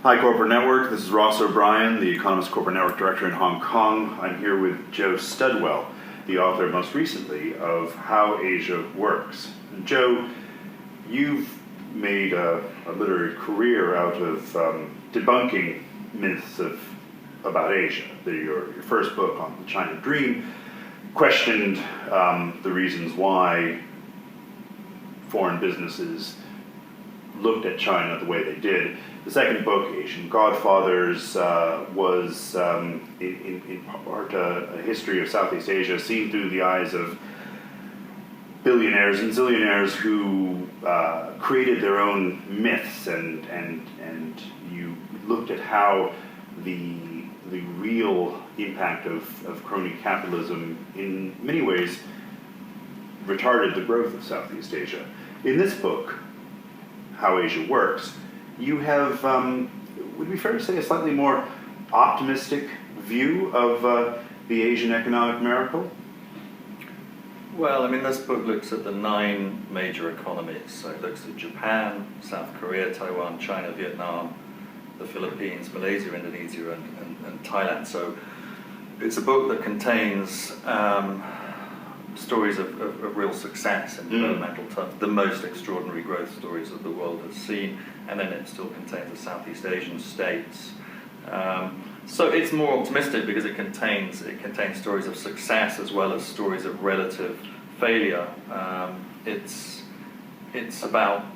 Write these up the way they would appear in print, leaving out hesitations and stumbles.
Hi, Corporate Network. This is Ross O'Brien, the Economist Corporate Network Director in Hong Kong. I'm here with Joe Studwell, the author most recently of How Asia Works. And Joe, you've made a literary career out of debunking myths about Asia. Your first book on the China Dream questioned the reasons why foreign businesses looked at China the way they did. The second book, Asian Godfathers, was in part a history of Southeast Asia seen through the eyes of billionaires and zillionaires who created their own myths, and you looked at how the real impact of crony capitalism in many ways retarded the growth of Southeast Asia. In this book, How Asia Works, you have, would it be fair to say, a slightly more optimistic view of the Asian economic miracle? Well, I mean, this book looks at the 9 major economies. So it looks at Japan, South Korea, Taiwan, China, Vietnam, the Philippines, Malaysia, Indonesia, and Thailand. So it's a book that contains stories of real success in developmental terms, the most extraordinary growth stories that the world has seen, and then it still contains the Southeast Asian states. So it's more optimistic because it contains stories of success as well as stories of relative failure. It's about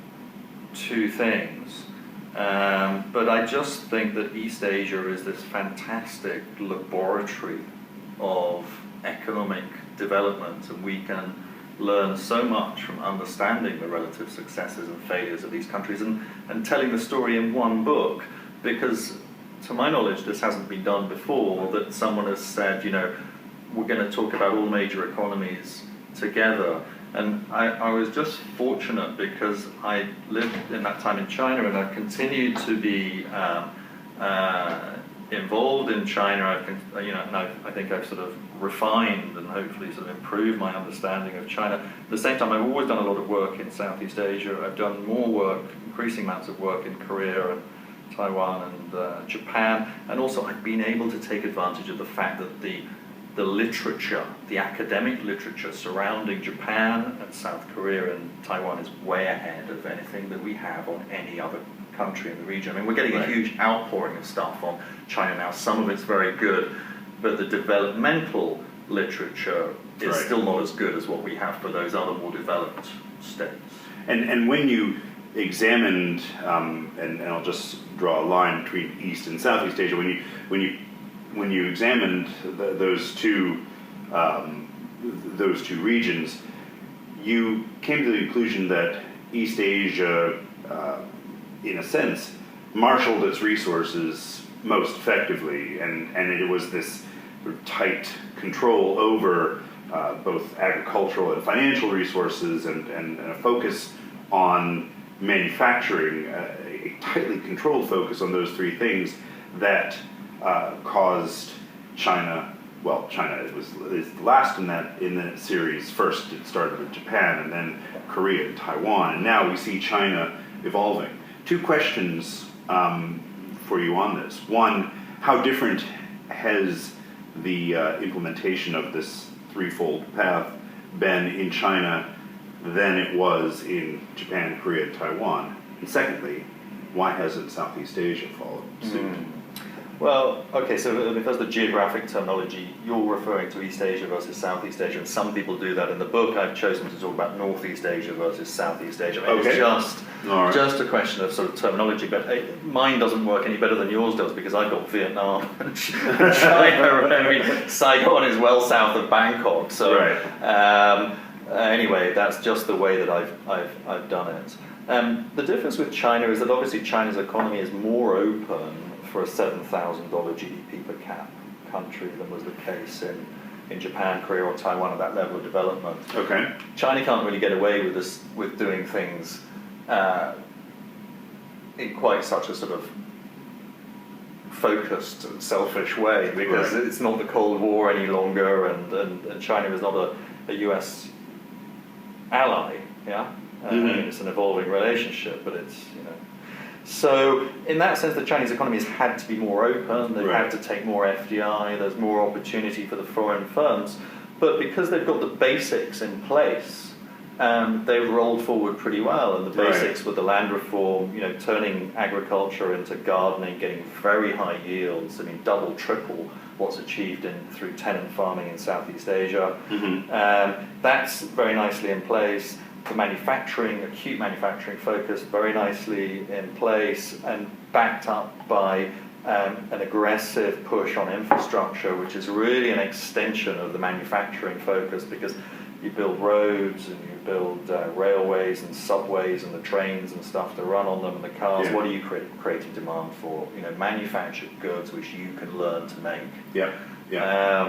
2 things, but I just think that East Asia is this fantastic laboratory of economic development, and we can learn so much from understanding the relative successes and failures of these countries and telling the story in one book, because to my knowledge this hasn't been done before, that someone has said, you know, we're going to talk about all major economies together. And I was just fortunate because I lived in that time in China, and I've continued to be involved in China. I think I've sort of refined and hopefully sort of improved my understanding of China. At the same time, I've always done a lot of work in Southeast Asia. I've done more work, increasing amounts of work in Korea and Taiwan and Japan, and also I've been able to take advantage of the fact that the literature, the academic literature surrounding Japan and South Korea and Taiwan is way ahead of anything that we have on any other country in the region. I mean, we're getting a huge outpouring of stuff on China now. Some of it's very good, but the developmental literature is still not as good as what we have for those other more developed states. And when you examined, and I'll just draw a line between East and Southeast Asia, when you examined those two regions, you came to the conclusion that East Asia, in a sense, marshaled its resources most effectively, and it was this sort of tight control over both agricultural and financial resources, and a focus on manufacturing, a tightly controlled focus on those 3 things that caused China. Well, China is last in that series. First, it started with Japan, and then Korea and Taiwan, and now we see China evolving. 2 questions for you on this. One, how different has the implementation of this threefold path been in China than it was in Japan, Korea, and Taiwan? And secondly, why hasn't Southeast Asia followed suit? Well, okay, so because the geographic terminology, you're referring to East Asia versus Southeast Asia, and some people do that. In the book, I've chosen to talk about Northeast Asia versus Southeast Asia. I mean, it's just a question of sort of terminology, but mine doesn't work any better than yours does, because I've got Vietnam and China. I mean, Saigon is well south of Bangkok, so anyway, that's just the way that I've done it. The difference with China is that obviously China's economy is more open for a $7,000 GDP per cap country than was the case in Japan, Korea, or Taiwan at that level of development. Okay. China can't really get away with this, with doing things in quite such a sort of focused and selfish way, because it's not the Cold War any longer, and China is not a US ally. Yeah. I mean, it's an evolving relationship, but it's, you know. So in that sense, the Chinese economy has had to be more open. They've Right. had to take more FDI. There's more opportunity for the foreign firms. But because they've got the basics in place, they've rolled forward pretty well. And the basics with the land reform, turning agriculture into gardening, getting very high yields. I mean, double, triple what's achieved through tenant farming in Southeast Asia. That's very nicely in place. The manufacturing, acute manufacturing focus, very nicely in place and backed up by an aggressive push on infrastructure, which is really an extension of the manufacturing focus, because you build roads and you build railways and subways and the trains and stuff to run on them and the cars. Yeah. What are you creating demand for? Manufactured goods which you can learn to make. Yeah. Yeah.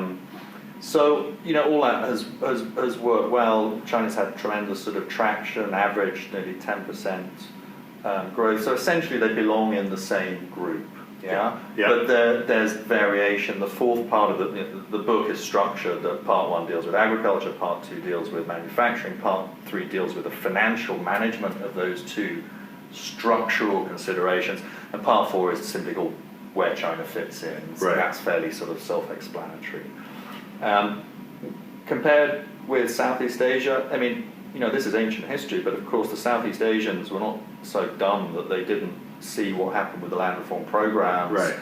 So, all that has worked well. China's had tremendous sort of traction, averaged nearly 10% growth. So essentially they belong in the same group. Yeah. But there's variation. The fourth part of the book is structured that part 1 deals with agriculture, part 2 deals with manufacturing, part 3 deals with the financial management of those two structural considerations, and part 4 is simply called where China fits in. So that's fairly sort of self-explanatory. Compared with Southeast Asia, I mean, this is ancient history, but of course the Southeast Asians were not so dumb that they didn't see what happened with the land reform programs.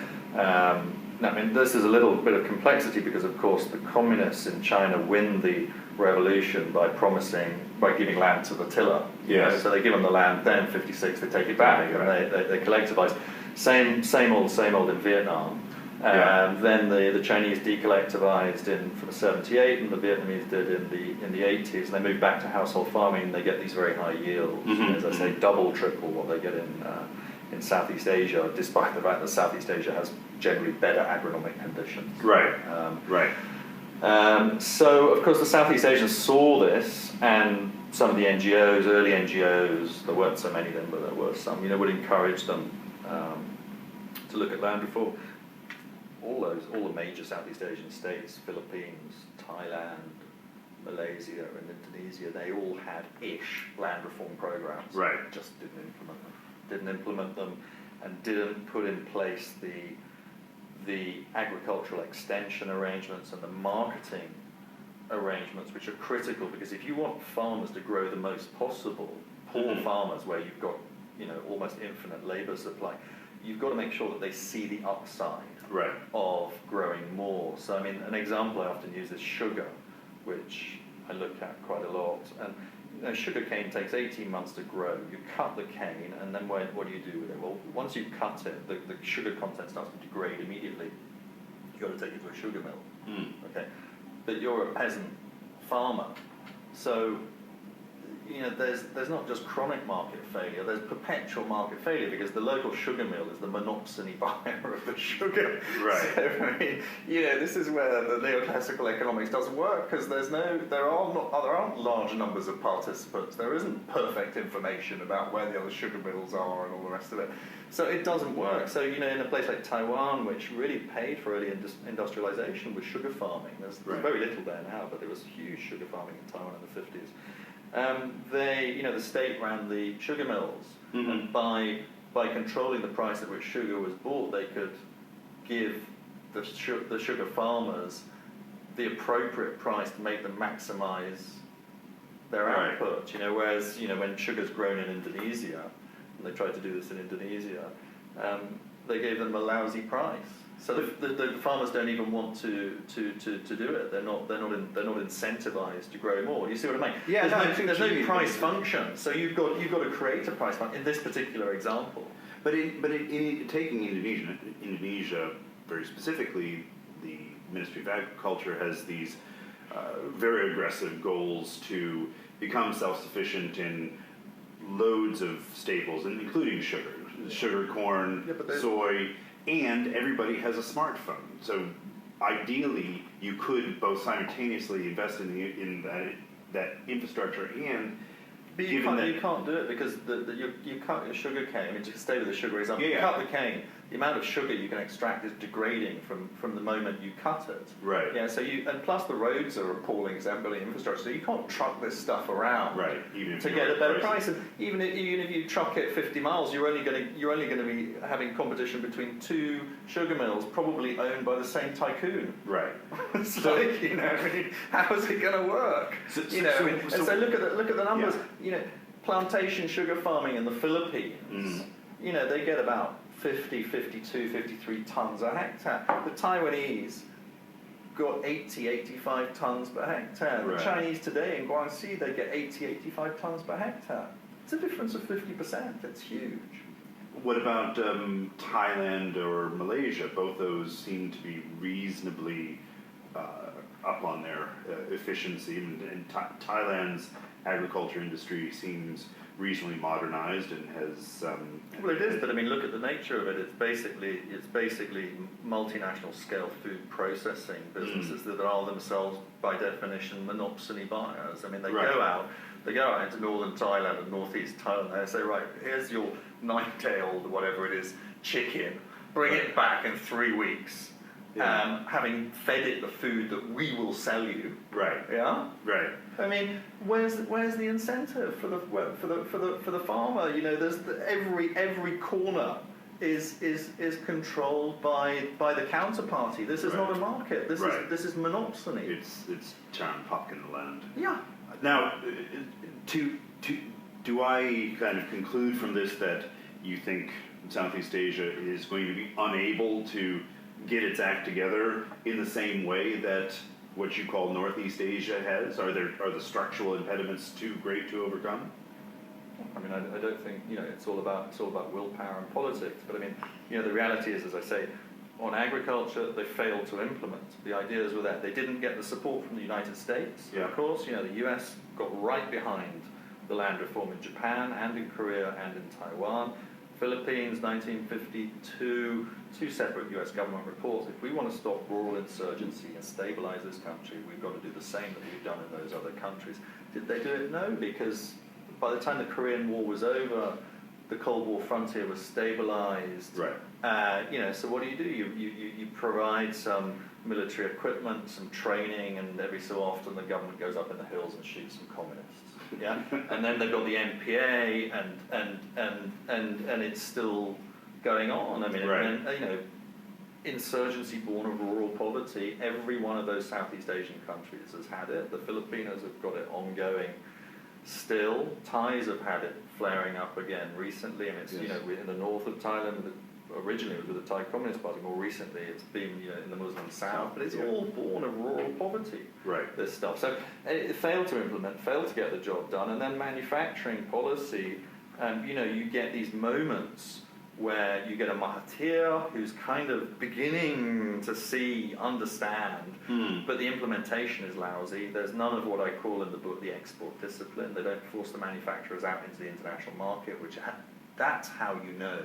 I mean, this is a little bit of complexity because, of course, the communists in China win the revolution by giving land to the tiller. So they give them the land, then in '56 they take it back and they collectivize. Same old in Vietnam. Then the Chinese decollectivized from '78, and the Vietnamese did in the '80s. And they moved back to household farming, and they get these very high yields. As I say, double, triple what they get in Southeast Asia, despite the fact that Southeast Asia has generally better agronomic conditions. So, of course, the Southeast Asians saw this, and some of the NGOs, early NGOs, there weren't so many then, but there were some, would encourage them to look at land reform. All the major Southeast Asian states, Philippines, Thailand, Malaysia, and Indonesia, they all had land reform programs. Just didn't implement them, and didn't put in place the agricultural extension arrangements and the marketing arrangements, which are critical, because if you want farmers to grow the most possible, poor farmers where you've got almost infinite labor supply, you've got to make sure that they see the upside of growing more. So, I mean, an example I often use is sugar, which I look at quite a lot. And sugar cane takes 18 months to grow. You cut the cane, and then what do you do with it? Well, once you cut it, the sugar content starts to degrade immediately. You've got to take it to a sugar mill. Okay, but you're a peasant farmer, so there's not just chronic market failure, there's perpetual market failure, because the local sugar mill is the monopsony buyer of the sugar. So, I mean, this is where the neoclassical economics doesn't work, because there aren't large numbers of participants. There isn't perfect information about where the other sugar mills are and all the rest of it. So it doesn't work. So, in a place like Taiwan, which really paid for early industrialization with sugar farming, there's very little there now, but there was huge sugar farming in Taiwan in the '50s. The state ran the sugar mills, and by controlling the price at which sugar was bought, they could give the sugar farmers the appropriate price to make them maximize their output. Whereas when sugar's grown in Indonesia, and they tried to do this in Indonesia, they gave them a lousy price. So the farmers don't even want to do it. They're not incentivized to grow more. You see what I mean? There's no price function. So you've got to create a price function in this particular example. But in taking Indonesia very specifically, the Ministry of Agriculture has these very aggressive goals to become self-sufficient in loads of staples, including sugar, corn, soy. And everybody has a smartphone, so ideally you could both simultaneously invest in that infrastructure and. But you can't do it because you cut your sugar cane. I mean, to stay with the sugar example, you cut the cane. the amount of sugar you can extract is degrading from the moment you cut it. Right. Yeah. So and plus the roads are appalling, because they haven't got any infrastructure, so you can't truck this stuff around. Right. Even if to get a better price. And even if you truck it 50 miles, you're only going to be having competition between two sugar mills, probably owned by the same tycoon. Right. So I mean, how is it going to work? So look at the numbers. Yeah. Plantation sugar farming in the Philippines. They get about 50, 52, 53 tons a hectare. The Taiwanese got 80, 85 tons per hectare. The Chinese today in Guangxi, they get 80, 85 tons per hectare. It's a difference of 50%. It's huge. What about Thailand or Malaysia? Both those seem to be reasonably up on their efficiency, and Thailand's agriculture industry seems reasonably modernized and has. Well, it is, but I mean, look at the nature of it. It's basically multinational scale food processing businesses that are themselves, by definition, monopsony buyers. I mean, they go out into northern Thailand and northeast Thailand. They say, right, here's your 9-day-old, whatever it is, chicken. Bring it back in 3 weeks. Having fed it the food that we will sell you. Right. Yeah. Right. I mean, where's the incentive for the farmer? There's every corner is controlled by the counterparty. This is not a market. This is monopsony. It's Charon Popkin land. Yeah. Now, do I kind of conclude from this that you think Southeast Asia is going to be unable to get its act together in the same way that what you call Northeast Asia has? Are the structural impediments too great to overcome? I mean, I don't think it's all about willpower and politics. But I mean, the reality is, as I say, on agriculture they failed to implement. The ideas were that they didn't get the support from the United States. Yeah. Of course, the U.S. got right behind the land reform in Japan and in Korea and in Taiwan. Philippines, 1952, 2 separate US government reports. If we want to stop rural insurgency and stabilize this country, we've got to do the same that we've done in those other countries. Did they do it? No, because by the time the Korean War was over, the Cold War frontier was stabilized. Right. So what do? You provide some military equipment, some training, and every so often the government goes up in the hills and shoots some communists. Yeah, and then they've got the NPA, and it's still going on. I mean, insurgency born of rural poverty. Every one of those Southeast Asian countries has had it. The Filipinos have got it ongoing. Still, Thais have had it flaring up again recently. I mean, it's in the north of Thailand. Originally it was with the Thai Communist Party. More recently, it's been in the Muslim South. But it's all born of rural poverty. Right. This stuff. So it failed to implement, failed to get the job done, and then manufacturing policy. You get these moments where you get a Mahathir who's kind of beginning to understand, but the implementation is lousy. There's none of what I call in the book the export discipline. They don't force the manufacturers out into the international market, that's how you know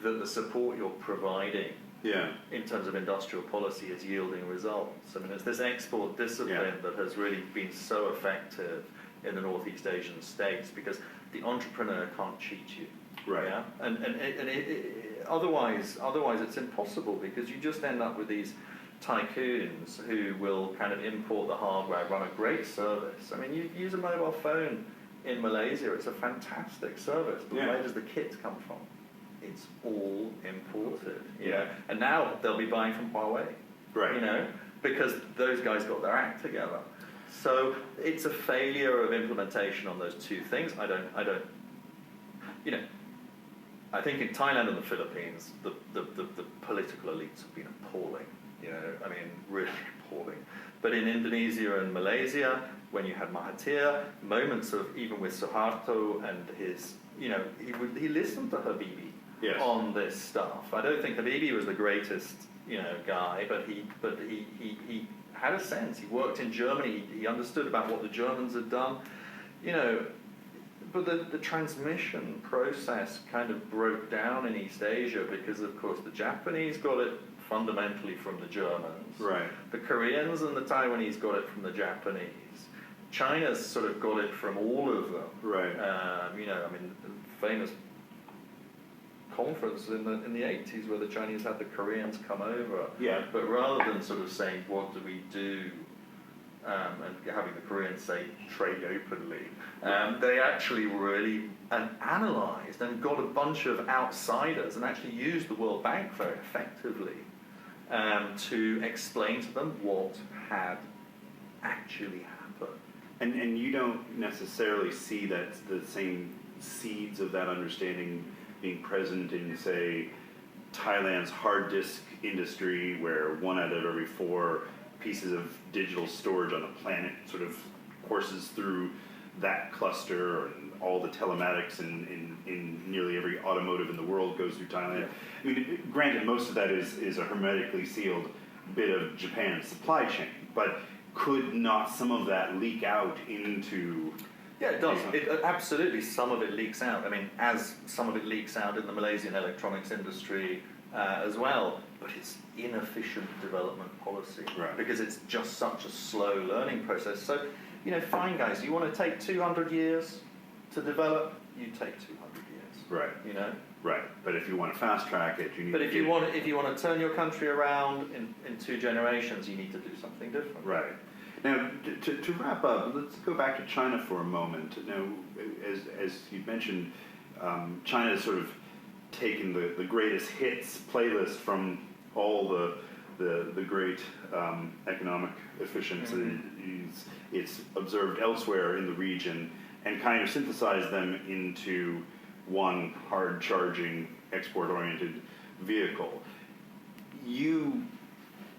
that the support you're providing in terms of industrial policy is yielding results. I mean, it's this export discipline that has really been so effective in the Northeast Asian states, because the entrepreneur can't cheat you. Right. Yeah? And otherwise it's impossible, because you just end up with these tycoons who will kind of import the hardware, run a great service. I mean, you use a mobile phone in Malaysia, it's a fantastic service, but where does the kit come from? It's all imported. And now they'll be buying from Huawei. Right. Because those guys got their act together. So it's a failure of implementation on those two things. I think in Thailand and the Philippines, the political elites have been appalling. Really appalling. But in Indonesia and Malaysia, when you had Mahathir, moments of, even with Suharto and his, he listened to Habibie on this stuff. I don't think Habibie was the greatest, guy, but he had a sense. He worked in Germany. He understood about what the Germans had done, But the transmission process kind of broke down in East Asia because, of course, the Japanese got it fundamentally from the Germans. Right. The Koreans and the Taiwanese got it from the Japanese. China's sort of got it from all of them. Right. Famous conference in the 80s where the Chinese had the Koreans come over. Yeah. But rather than sort of saying, what do we do, and having the Koreans say, trade openly, they actually really analysed and got a bunch of outsiders and actually used the World Bank very effectively to explain to them what had actually happened. And you don't necessarily see that the same seeds of that understanding being present in, say, Thailand's hard disk industry, where 1 out of every 4 pieces of digital storage on the planet sort of courses through that cluster, and all the telematics in nearly every automotive in the world goes through Thailand. Yeah. I mean, granted, most of that is a hermetically sealed bit of Japan's supply chain, but could not some of that leak out into... Yeah, it does. Absolutely, some of it leaks out. I mean, as some of it leaks out in the Malaysian electronics industry as well, but it's inefficient development policy, right, because it's just such a slow learning process. So, fine, guys, you want to take 200 years to develop, you take 200 years. Right. Right, but if you want to fast track it, you need. But if you want to turn your country around in 2 generations, you need to do something different. Right. Now, to wrap up, let's go back to China for a moment. Now, as you mentioned, China has sort of taken the greatest hits playlist from all the great economic efficiencies it's observed elsewhere in the region, and kind of synthesized them into one hard-charging, export-oriented vehicle. You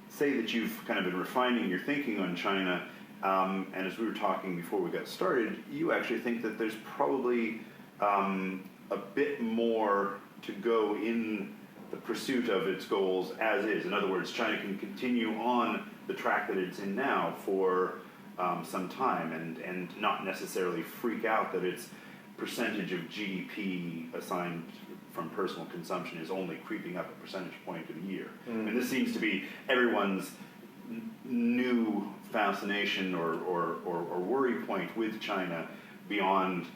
say that you've kind of been refining your thinking on China, and as we were talking before we got started, you actually think that there's probably a bit more to go in the pursuit of its goals as is. In other words, China can continue on the track that it's in now for some time, and not necessarily freak out that its percentage of GDP assigned from personal consumption is only creeping up a percentage point a year. And this seems to be everyone's new fascination or worry point with China, beyond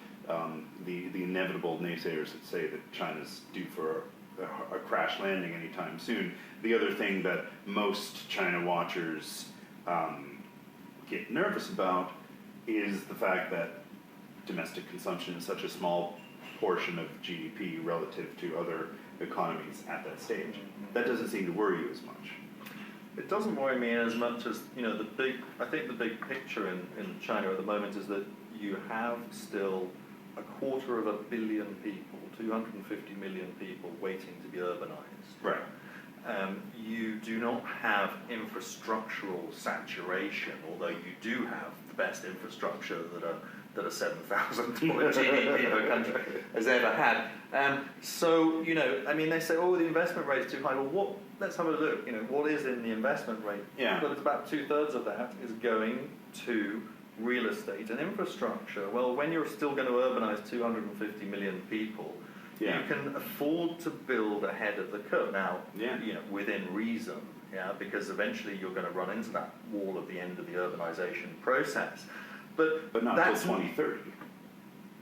the inevitable naysayers that say that China's due for a crash landing anytime soon. The other thing that most China watchers get nervous about is the fact that domestic consumption is such a small portion of GDP relative to other economies at that stage. That doesn't seem to worry you as much. It doesn't worry me as much as, I think the big picture in China at the moment is that you have still 250 million people, 250 million people waiting to be urbanized. Right. You do not have infrastructural saturation, although you do have the best infrastructure that a 7,000 GDP per country has ever had. So, they say, the investment rate is too high. Well, let's have a look. What is in the investment rate? Yeah. But it's about 2/3 of that is going to real estate and infrastructure. Well, when you're still going to urbanize 250 million people, yeah, you can afford to build ahead of the curve. Now, yeah, within reason, because eventually you're going to run into that wall at the end of the urbanization process. But not until 2030.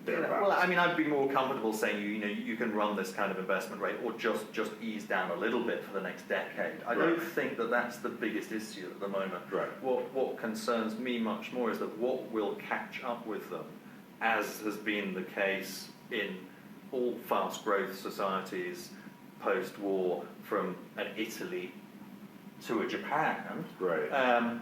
I'd be more comfortable saying you can run this kind of investment rate, or just ease down a little bit for the next decade. I don't think that that's the biggest issue at the moment. Right. What concerns me much more is that what will catch up with them, as has been the case in all fast growth societies post-war, from an Italy to a Japan, right,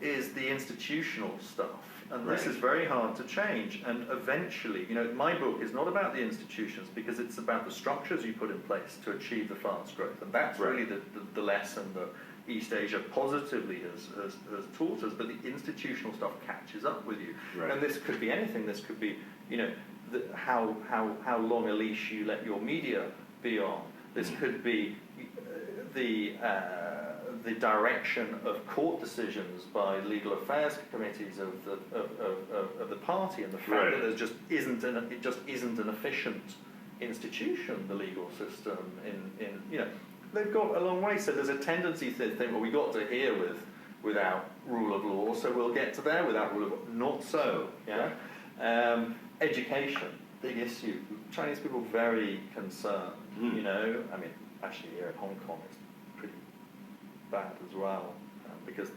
is the institutional stuff. And this is very hard to change. And eventually, my book is not about the institutions, because it's about the structures you put in place to achieve the fast growth. And that's really the lesson that East Asia positively has taught us. But the institutional stuff catches up with you. Right. And this could be anything. This could be, how long a leash you let your media be on. This could be the direction of court decisions by legal affairs committees of the party, and the fact that there just isn't an efficient institution, the legal system. They've got a long way. So there's a tendency to think, well, we got to here without rule of law, so we'll get to there without rule of law. Not so. Education. big issue. Chinese people are very concerned, Mm. you know. I mean, actually here in Hong Kong it's pretty bad as well, because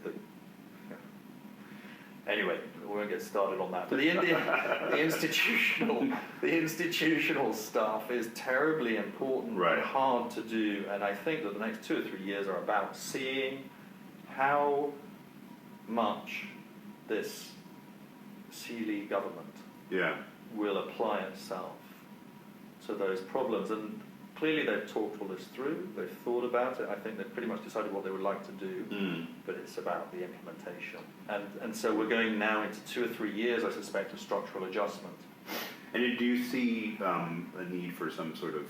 anyway, we won't get started on that. But the institutional stuff is terribly important Right. and hard to do. And I think that the next 2 or 3 years are about seeing how much this Xi government Yeah. will apply itself to those problems. And clearly they've talked all this through, they've thought about it. I think they've pretty much decided what they would like to do, but it's about the implementation. And so we're going now into 2 or 3 years, I suspect, of structural adjustment. And do you see a need for some sort of,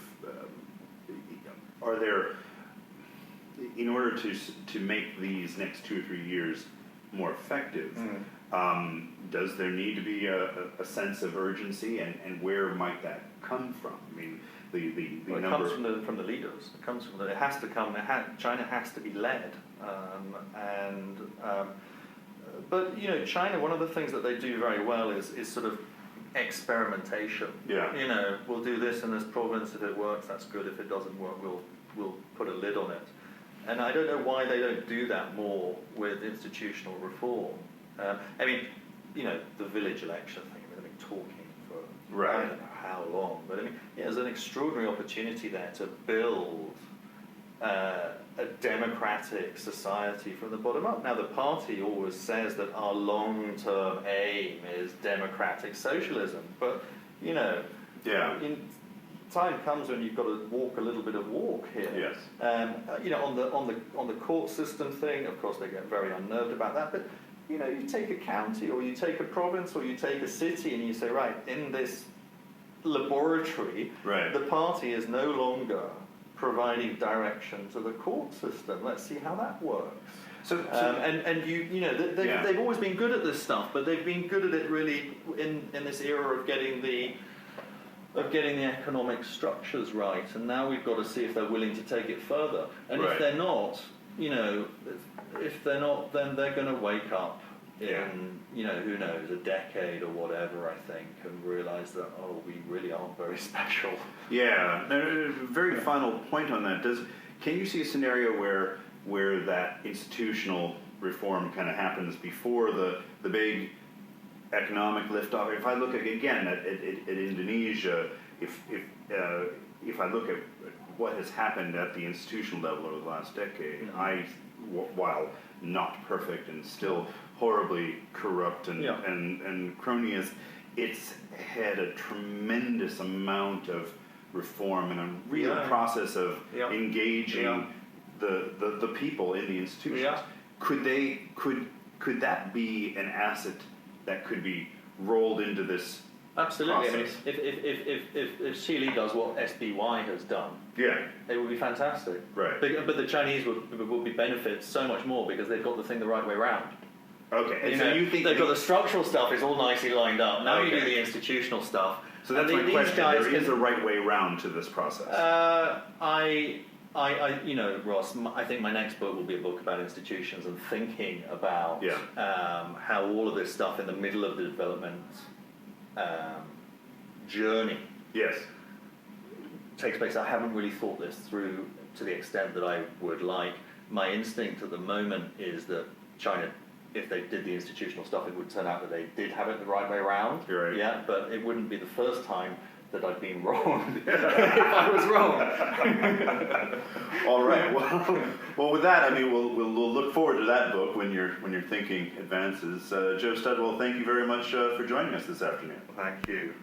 are there, in order to make these next 2 or 3 years more effective, does there need to be a sense of urgency, and where might that come from? I mean, the Well, it number comes from the leaders. It comes from it has to come. China has to be led, but you know, China. One of the things that they do very well is sort of experimentation. Yeah. You know, we'll do this in this province. If it works, that's good. If it doesn't work, we'll put a lid on it. And I don't know why they don't do that more with institutional reform. I mean, you know, the village election thing. I mean, they've been talking for Right. I don't know how long, but I mean, yeah, there's an extraordinary opportunity there to build a democratic society from the bottom up. Now, the party always says that our long-term aim is democratic socialism, but you know, Yeah. time comes when you've got to walk a little bit of walk here. Yes. You know, on the court system thing, of course, they get very unnerved about that. But you know, you take a county, or you take a province, or you take a city, and you say, right, in this laboratory, Right. the party is no longer providing direction to the court system. Let's see how that works. So And you know, they've always been good at this stuff, but they've been good at it really in this era of getting the economic structures right, and now we've got to see if they're willing to take it further. And Right. if they're not, you know, if they're not, then they're going to wake up in, you know, who knows, a decade or whatever, I think, and realise that, oh, we really aren't very special. Yeah. No, very final point on that. Can you see a scenario where that institutional reform kind of happens before the big economic liftoff? If I look again at Indonesia, if I look at what has happened at the institutional level over the last decade, while not perfect and still horribly corrupt and cronyist, it's had a tremendous amount of reform and a real process of engaging the people in the institutions. Yeah. Could that be an asset that could be rolled into this Absolutely. process? I mean, if Xi does what SBY has done, Yeah. it would be fantastic. Right. But the Chinese would be benefit so much more because they've got the thing the right way round. Okay. And so know, you think they've got the structural stuff is all nicely lined up. Now you do Okay. the institutional stuff. So that's And my these question. guys There is can- a right way round to this process. you know, Ross, I think my next book will be a book about institutions and thinking about how all of this stuff in the middle of the development journey Yes. takes place. I haven't really thought this through to the extent that I would like. My instinct at the moment is that China, if they did the institutional stuff, it would turn out that they did have it the right way around. You're right. Yeah, but it wouldn't be the first time that I've been wrong. If I was wrong. All right. Well, with that, I mean, we'll look forward to that book when your thinking advances. Joe Studwell, thank you very much for joining us this afternoon. Thank you.